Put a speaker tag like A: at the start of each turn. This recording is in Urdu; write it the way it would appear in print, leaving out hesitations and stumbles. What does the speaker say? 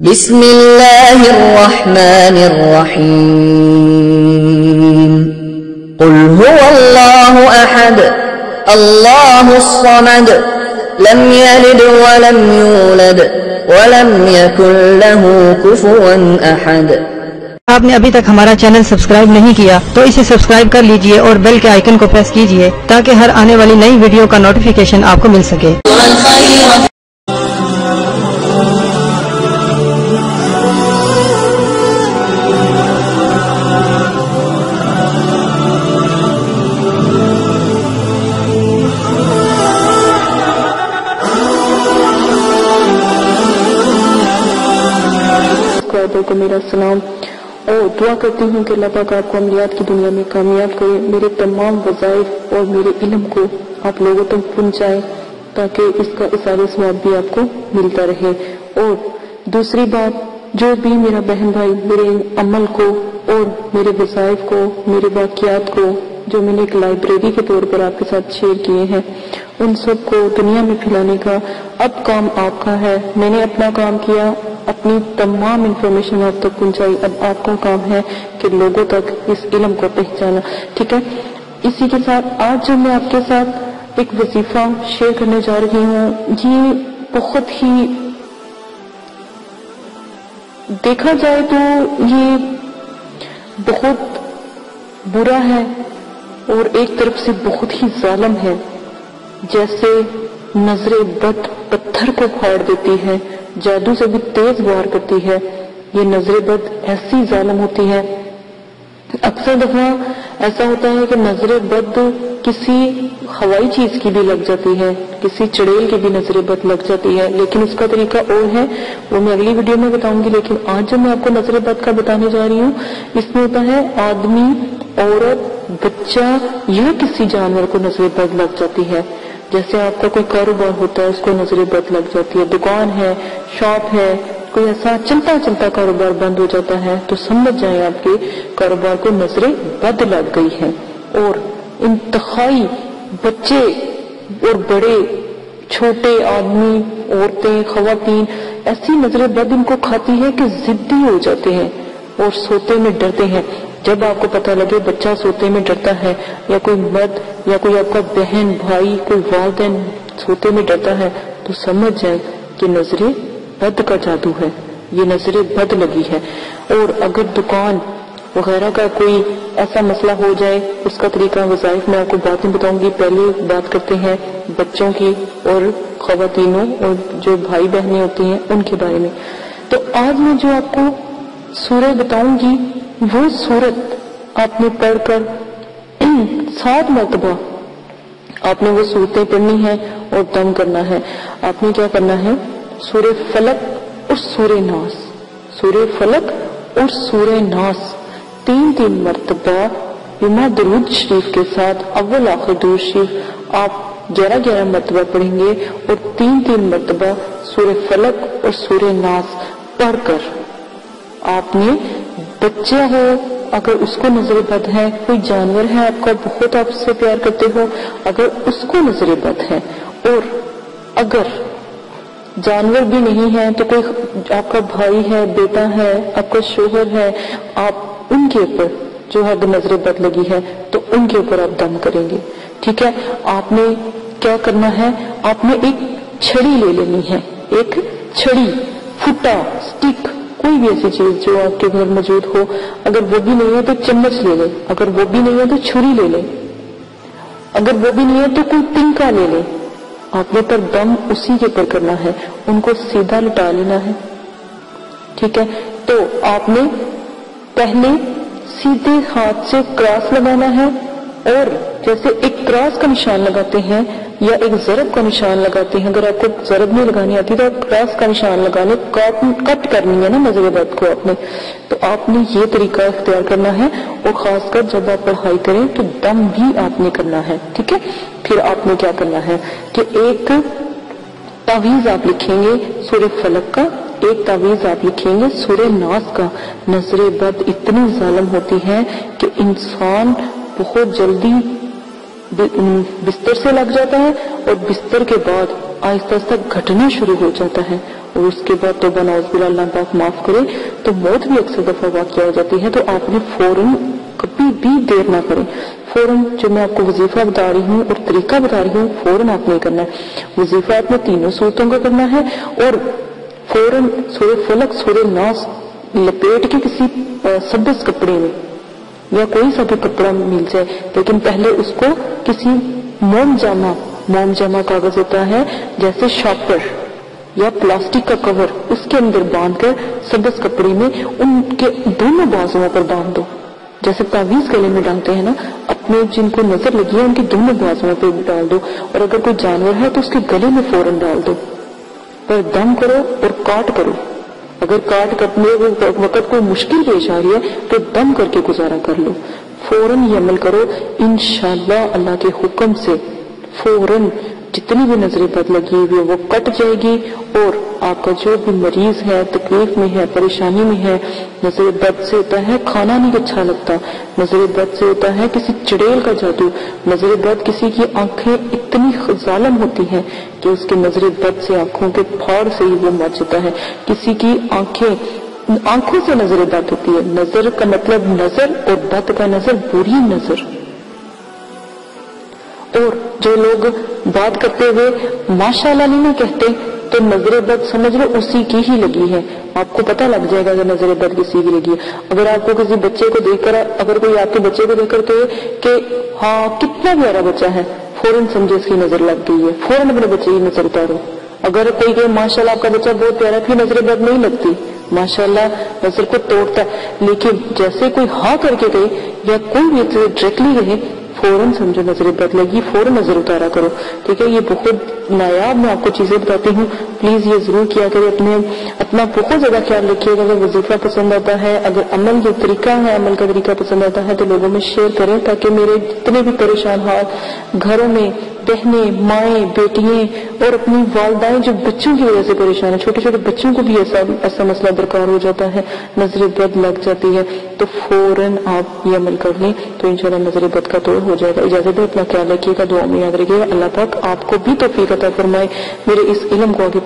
A: بسم اللہ الرحمن الرحیم قل هو اللہ احد اللہ الصمد لم یلد ولم یولد ولم یکن له کفوا احد۔
B: آپ نے ابھی تک ہمارا چینل سبسکرائب نہیں کیا تو اسے سبسکرائب کر لیجئے اور بیل کے آئیکن کو پریس کیجئے تاکہ ہر آنے والی نئی ویڈیو کا نوٹیفیکیشن آپ کو مل سکے۔
C: کو میرا سلام اور دعا کرتی ہوں کہ اللہ پاک آپ کو عملیات کی دنیا میں کامیاب کرے، میرے تمام وظائف اور میرے علم کو آپ لوگوں تک پہنچائے تاکہ اس کا اثر ثواب بھی آپ کو ملتا رہے۔ اور دوسری بات، جو بھی میرا بہن بھائی میرے عمل کو اور میرے وظائف کو، میرے واقعات کو جو میں نے ایک لائبریری کے طور پر آپ کے ساتھ شیئر کیے ہیں، ان سب کو دنیا میں پھیلانے کا اب کام آپ کا ہے۔ میں نے اپنا کام کیا، اپنی تمام انفارمیشن آپ تک پہنچائی، اب آپ کا کام ہے کہ لوگوں تک اس علم کو پہنچانا، ٹھیک ہے؟ اسی کے ساتھ آج جو میں آپ کے ساتھ ایک وظیفہ شیئر کرنے جا رہی ہوں، یہ بہت ہی دیکھا جائے تو یہ بہت برا ہے اور ایک طرف سے بہت ہی ظالم ہے۔ جیسے نظر بد پتھر کو پھاڑ دیتی ہے، جادو سے بھی تیز وار کرتی ہے، یہ نظر بد ایسی ظالم ہوتی ہے۔ اکثر دفعہ ایسا ہوتا ہے کہ نظر بد کسی ہوائی چیز کی بھی لگ جاتی ہے، کسی چڑیل کی بھی نظر بد لگ جاتی ہے، لیکن اس کا طریقہ اور ہے، وہ میں اگلی ویڈیو میں بتاؤں گی۔ لیکن آج جو میں آپ کو نظر بد کا بتانے جا رہی ہوں، اس میں ہوتا ہے آدمی، عورت، بچہ یا کسی جانور کو نظر بد لگ جاتی ہے۔ جیسے آپ کا کوئی کاروبار ہوتا ہے، اس کو نظر بد لگ جاتی ہے، دکان ہے، شاپ ہے، کوئی ایسا چلتا چلتا کاروبار بند ہو جاتا ہے تو سمجھ جائیں آپ کے کاروبار کو نظر بد لگ گئی ہے۔ اور انتہائی بچے اور بڑے، چھوٹے آدمی، عورتیں، خواتین، ایسی نظر بد ان کو کھاتی ہے کہ ضدی ہو جاتے ہیں اور سوتے میں ڈرتے ہیں۔ جب آپ کو پتہ لگے بچہ سوتے میں ڈرتا ہے، یا کوئی مرد یا کوئی آپ کا بہن بھائی، کوئی والدین سوتے میں ڈرتا ہے، تو سمجھ جائیں کہ نظر بد کا جادو ہے، یہ نظر بد لگی ہے۔ اور اگر دکان وغیرہ کا کوئی ایسا مسئلہ ہو جائے، اس کا طریقہ وظائف میں آپ کو بعد میں بتاؤں گی۔ پہلے بات کرتے ہیں بچوں کی اور خواتینوں اور جو بھائی بہنیں ہوتی ہیں ان کے بارے میں۔ تو آج میں جو آپ کو سورہ بتاؤں گی، وہ سورت آپ نے پڑھ کر 7 مرتبہ آپ نے وہ صورتیں پڑھنی ہیں اور دم کرنا ہے۔ آپ نے کیا کرنا ہے؟ سورہ فلق اور سورہ ناس، سورہ فلق اور سورہ ناس 3 مرتبہ بما درود شریف کے ساتھ، اول آخر درود شریف آپ 11 مرتبہ پڑھیں گے، اور 3 مرتبہ سورہ فلق اور سورہ ناس پڑھ کر آپ نے، بچہ ہو اگر اس کو نظر بد ہے، کوئی جانور ہے آپ کا بہت آپ سے پیار کرتے ہو اگر اس کو نظر بد ہے، اور اگر جانور بھی نہیں ہے تو کوئی آپ کا بھائی ہے، بیٹا ہے، آپ کا شوہر ہے، آپ ان کے اوپر جو ہے نظر بد لگی ہے تو ان کے اوپر آپ دم کریں گے، ٹھیک ہے؟ آپ نے کیا کرنا ہے؟ آپ نے ایک چھڑی لے لینی ہے، ایک چھڑی، پھٹا، سٹک، کوئی بھی ایسی چیز جو آپ کے گھر موجود ہو۔ اگر وہ بھی نہیں ہے تو چمچ لے لیں، اگر وہ بھی نہیں ہے تو چھری لے لیں، اگر وہ بھی نہیں ہے تو کوئی تنکا لے لیں۔ آپ نے پر دم اسی کے پر کرنا ہے، ان کو سیدھا لٹا لینا ہے، ٹھیک ہے؟ تو آپ نے پہلے سیدھے ہاتھ سے کراس لگانا ہے، اور جیسے ایک کراس کا نشان لگاتے ہیں یا ایک ضرب کا نشان لگاتے ہیں، اگر آپ کو ضرب نہیں لگانی آتی تو آپ کراس کا نشان لگا لیں، کٹ کرنی ہے نا نظر بد کو آپ نے، تو آپ نے یہ طریقہ اختیار کرنا ہے۔ اور خاص کر جب آپ پڑھائی کریں تو دم بھی آپ نے کرنا ہے، ٹھیک ہے؟ پھر آپ نے کیا کرنا ہے کہ ایک تعویذ آپ لکھیں گے سورہ فلق کا، ایک تعویذ آپ لکھیں گے سورہ ناس کا۔ نظر بد اتنی ظالم ہوتی ہے کہ انسان بہت جلدی بستر سے لگ جاتا ہے اور بستر کے بعد آہستہ آہستہ گھٹنا شروع ہو جاتا ہے، اور اس کے بعد توبہ نعوذ باللہ اللہ پاک معاف کرے تو موت بھی اکثر دفعہ واقع ہو جاتی ہے. تو آپ نے فوراً کبھی بھی دیر نہ کریں. فوراً جو میں آپ کو وظیفہ بتا رہی ہوں اور طریقہ بتا رہی ہوں فوراً آپ نے کرنا ہے. وظیفہ آپ نے تینوں صورتوں کا کرنا ہے اور فوراً سورہ فلق سورہ ناس لپیٹ کے کسی سبز کپڑے میں یا کوئی سا بھی کپڑا مل جائے، لیکن پہلے اس کو کسی موم جامہ کاغذ ہوتا ہے جیسے شاپر یا پلاسٹک کا کور، اس کے اندر باندھ کر سبز کپڑے میں ان کے دونوں بازوؤں پر باندھ دو. جیسے تعویذ گلے میں ڈالتے ہیں نا، اپنے جن کو نظر لگی ہے ان کے دونوں بازوؤں پہ ڈال دو، اور اگر کوئی جانور ہے تو اس کے گلے میں فوراً ڈال دو. پر دم کرو اور کاٹ کرو. اگر کاٹ کرنے وقت کوئی مشکل پیش آ رہی ہے تو دم کر کے گزارا کر لو. فوراً یہ عمل کرو، انشاءاللہ اللہ کے حکم سے فوراً جتنی بھی نظر بد لگی ہوئی ہے وہ کٹ جائے گی، اور آپ کا جو بھی مریض ہے، تکلیف میں ہے، پریشانی میں ہے، نظر بد سے ہوتا ہے کھانا نہیں اچھا لگتا، نظر بد سے ہوتا ہے کسی چڑیل کا جادو، نظر بد کسی کی آنکھیں اتنی ظالم ہوتی ہیں کہ اس کے نظر بد سے آنکھوں کے پھاڑ سے ہی وہ مر جاتا ہے. کسی کی آنکھوں سے نظر بد ہوتی ہے. نظر کا مطلب نظر، اور بد کا نظر بری نظر. اور جو لوگ بات کرتے ہوئے ماشاءاللہ نہیں نہ کہتے تو نظر بد سمجھ لو اسی کی ہی لگی ہے. آپ کو پتہ لگ جائے گا کہ نظر بد کسی کی لگی ہے. اگر آپ کو کسی بچے کو دیکھ کر، اگر کوئی آپ کے بچے کو دیکھ کر کہے کہ ہاں کتنا پیارا بچہ ہے، فوراً سمجھے اس کی نظر لگ گئی ہے، فوراً اپنے بچے کی نظر اتارو. اگر کوئی کہے ماشاءاللہ آپ کا بچہ بہت پیارا، پھر نظر بد نہیں لگتی، ماشاءاللہ نظر کو توڑتا ہے. لیکن جیسے کوئی ہاں کر کے گئے یا کوئی بھی ڈائریکٹلی رہے، فوراً سمجھو نظر بد لگی، فوراً نظر اتارا کرو. ٹھیک ہے، یہ بہت نایاب میں آپ کو چیزیں بتاتی ہوں. پلیز یہ ضرور کیا کرے. اپنا بہت زیادہ خیال رکھیے گا. اگر وظیفہ پسند آتا ہے، اگر عمل جو طریقہ ہے عمل کا طریقہ پسند آتا ہے تو لوگوں میں شیئر کریں، تاکہ میرے جتنے بھی پریشان حال گھروں میں بہنیں، مائیں، بیٹیاں اور اپنی والدائیں جو بچوں کی وجہ سے پریشان ہیں، چھوٹے چھوٹے بچوں کو بھی ایسا مسئلہ درکار ہو جاتا ہے، نظر بد لگ جاتی ہے، تو فوراً آپ یہ عمل کر لیں تو انشاءاللہ نظر بد کا توڑ ہو جائے گا. اجازت ہے، اپنا خیال رکھیے گا، دعا میں یاد رکھیے گا. اللہ پاک آپ کو بھی توفیق عطا فرمائے میرے اس علم کو آگے